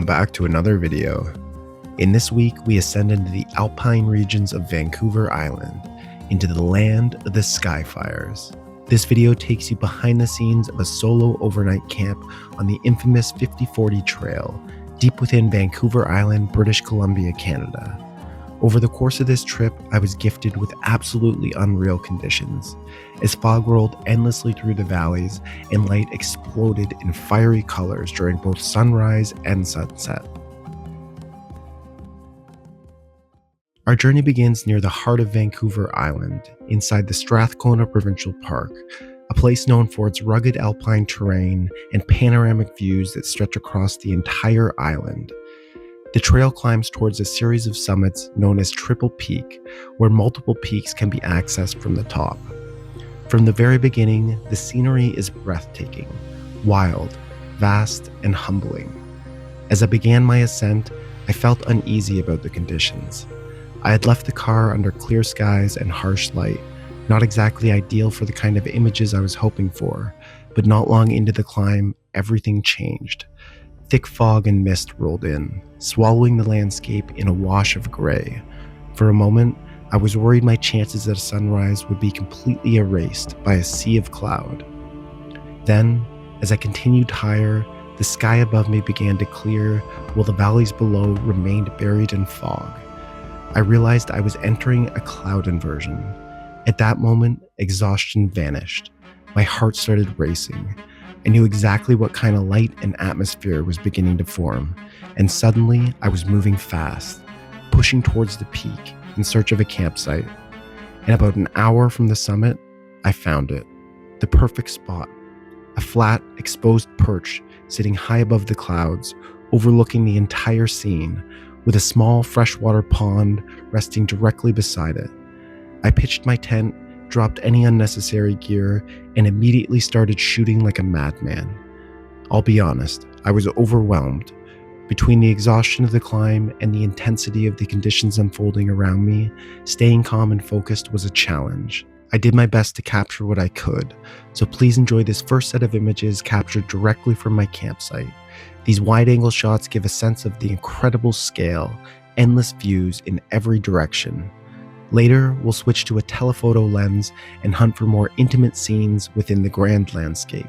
Welcome back to another video. In this week, we ascend into the Alpine regions of Vancouver Island, into the land of the SKYFIRES. This video takes you behind the scenes of a solo overnight camp on the infamous 5040 Trail, deep within Vancouver Island, British Columbia, Canada. Over the course of this trip, I was gifted with absolutely unreal conditions, as fog rolled endlessly through the valleys and light exploded in fiery colors during both sunrise and sunset. Our journey begins near the heart of Vancouver Island, inside the Strathcona Provincial Park, a place known for its rugged alpine terrain and panoramic views that stretch across the entire island. The trail climbs towards a series of summits known as Triple Peak, where multiple peaks can be accessed from the top. From the very beginning, the scenery is breathtaking, wild, vast, and humbling. As I began my ascent, I felt uneasy about the conditions. I had left the car under clear skies and harsh light, not exactly ideal for the kind of images I was hoping for, but not long into the climb, everything changed. Thick fog and mist rolled in, swallowing the landscape in a wash of gray. For a moment, I was worried my chances at a sunrise would be completely erased by a sea of cloud. Then, as I continued higher, the sky above me began to clear, while the valleys below remained buried in fog. I realized I was entering a cloud inversion. At that moment, exhaustion vanished. My heart started racing. I knew exactly what kind of light and atmosphere was beginning to form, and suddenly I was moving fast, pushing towards the peak in search of a campsite. And about an hour from the summit, I found it. The perfect spot. A flat, exposed perch sitting high above the clouds, overlooking the entire scene, with a small freshwater pond resting directly beside it. I pitched my tent, dropped any unnecessary gear, and immediately started shooting like a madman. I'll be honest, I was overwhelmed. Between the exhaustion of the climb and the intensity of the conditions unfolding around me, staying calm and focused was a challenge. I did my best to capture what I could, so please enjoy this first set of images captured directly from my campsite. These wide-angle shots give a sense of the incredible scale, endless views in every direction. Later, we'll switch to a telephoto lens and hunt for more intimate scenes within the grand landscape.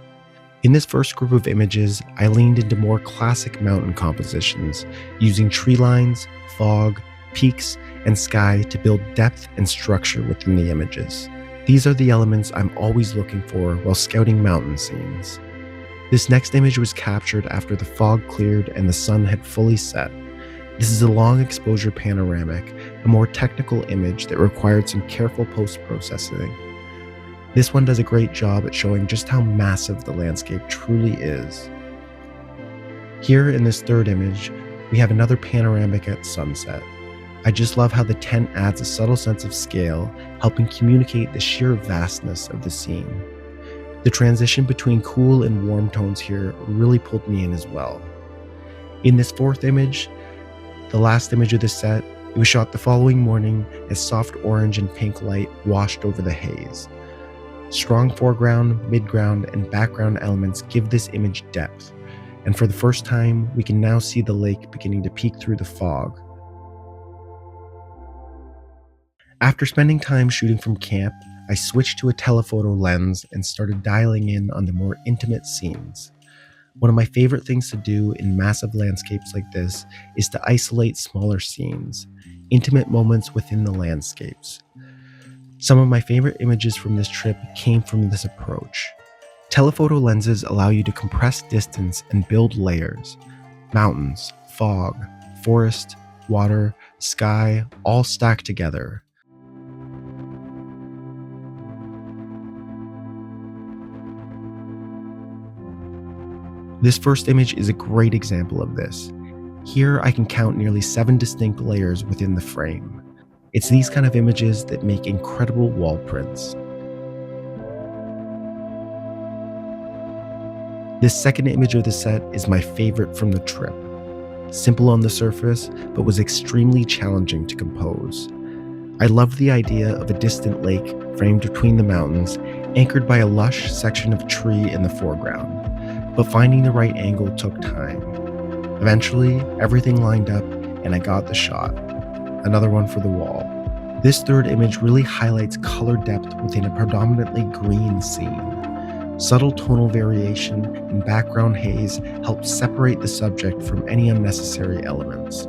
In this first group of images, I leaned into more classic mountain compositions, using tree lines, fog, peaks, and sky to build depth and structure within the images. These are the elements I'm always looking for while scouting mountain scenes. This next image was captured after the fog cleared and the sun had fully set. This is a long exposure panoramic, a more technical image that required some careful post-processing. This one does a great job at showing just how massive the landscape truly is. Here in this third image, we have another panoramic at sunset. I just love how the tent adds a subtle sense of scale, helping communicate the sheer vastness of the scene. The transition between cool and warm tones here really pulled me in as well. In this fourth image, the last image of the set, it was shot the following morning as soft orange and pink light washed over the haze. Strong foreground, midground, and background elements give this image depth, and for the first time, we can now see the lake beginning to peek through the fog. After spending time shooting from camp, I switched to a telephoto lens and started dialing in on the more intimate scenes. One of my favorite things to do in massive landscapes like this is to isolate smaller scenes, intimate moments within the landscapes. Some of my favorite images from this trip came from this approach. Telephoto lenses allow you to compress distance and build layers. Mountains, fog, forest, water, sky, all stacked together. This first image is a great example of this. Here I can count nearly 7 distinct layers within the frame. It's these kind of images that make incredible wall prints. This second image of the set is my favorite from the trip. Simple on the surface, but was extremely challenging to compose. I loved the idea of a distant lake framed between the mountains, anchored by a lush section of tree in the foreground. But finding the right angle took time. Eventually, everything lined up and I got the shot. Another one for the wall. This third image really highlights color depth within a predominantly green scene. Subtle tonal variation and background haze help separate the subject from any unnecessary elements.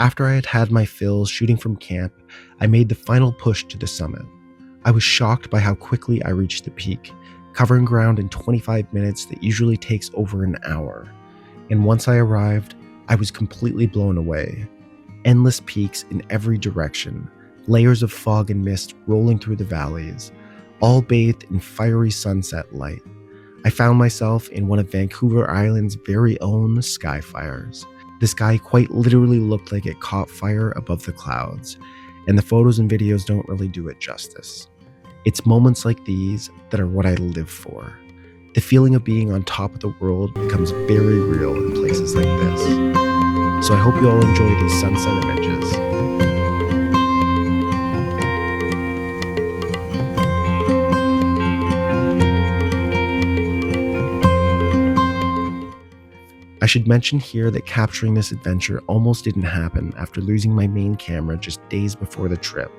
After I had had my fill shooting from camp, I made the final push to the summit. I was shocked by how quickly I reached the peak, covering ground in 25 minutes that usually takes over an hour. And once I arrived, I was completely blown away. Endless peaks in every direction, layers of fog and mist rolling through the valleys, all bathed in fiery sunset light. I found myself in one of Vancouver Island's very own SKYFIRES. The sky quite literally looked like it caught fire above the clouds, and the photos and videos don't really do it justice. It's moments like these that are what I live for. The feeling of being on top of the world becomes very real in places like this. So I hope you all enjoy these sunset images. I should mention here that capturing this adventure almost didn't happen after losing my main camera just days before the trip.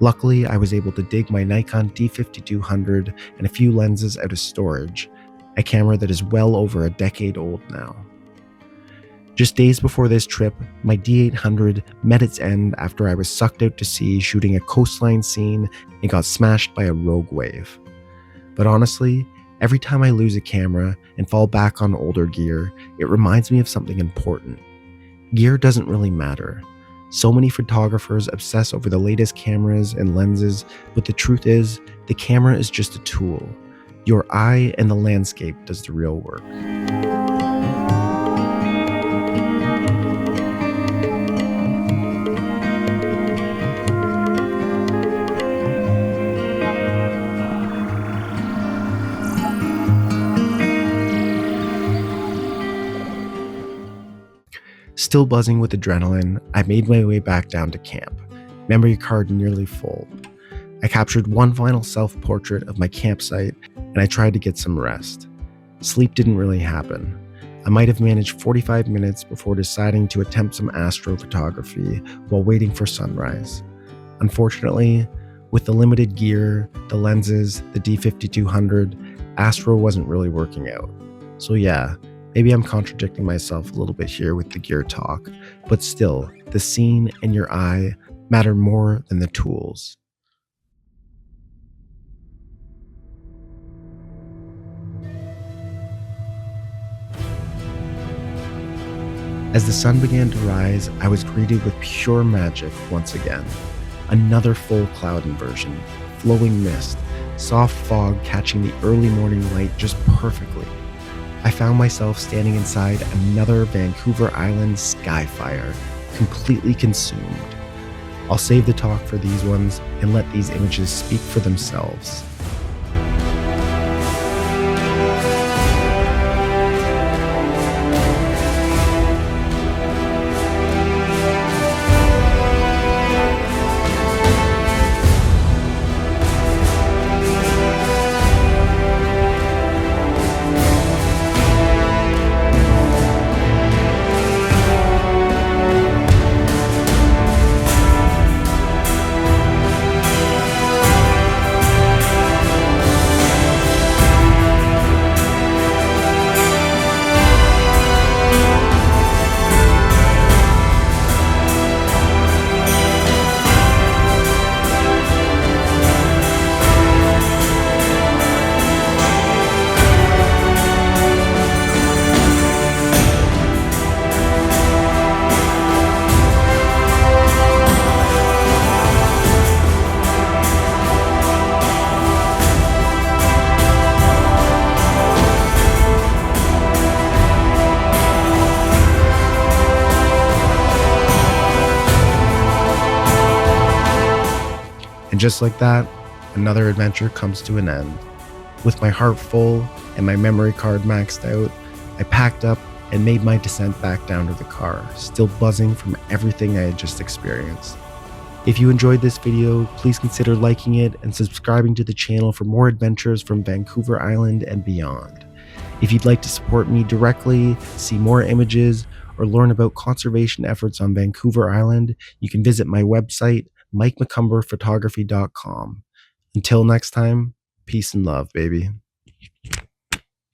Luckily, I was able to dig my Nikon D5200 and a few lenses out of storage, a camera that is well over a decade old now. Just days before this trip, my D800 met its end after I was sucked out to sea shooting a coastline scene and got smashed by a rogue wave. But honestly, every time I lose a camera and fall back on older gear, it reminds me of something important. Gear doesn't really matter. So many photographers obsess over the latest cameras and lenses, but the truth is, the camera is just a tool. Your eye and the landscape does the real work. Still buzzing with adrenaline, I made my way back down to camp, memory card nearly full. I captured one final self-portrait of my campsite, and I tried to get some rest. Sleep didn't really happen. I might have managed 45 minutes before deciding to attempt some astrophotography while waiting for sunrise. Unfortunately, with the limited gear, the lenses, the D5200, astro wasn't really working out. So yeah, maybe I'm contradicting myself a little bit here with the gear talk, but still, the scene and your eye matter more than the tools. As the sun began to rise, I was greeted with pure magic once again. Another full cloud inversion, flowing mist, soft fog catching the early morning light just perfectly. I found myself standing inside another Vancouver Island SKYFIRE, completely consumed. I'll save the talk for these ones and let these images speak for themselves. And just like that, another adventure comes to an end. With my heart full and my memory card maxed out, I packed up and made my descent back down to the car, still buzzing from everything I had just experienced. If you enjoyed this video, please consider liking it and subscribing to the channel for more adventures from Vancouver Island and beyond. If you'd like to support me directly, see more images, or learn about conservation efforts on Vancouver Island, you can visit my website, mikemccumberphotography.com. Until next time, peace and love, baby.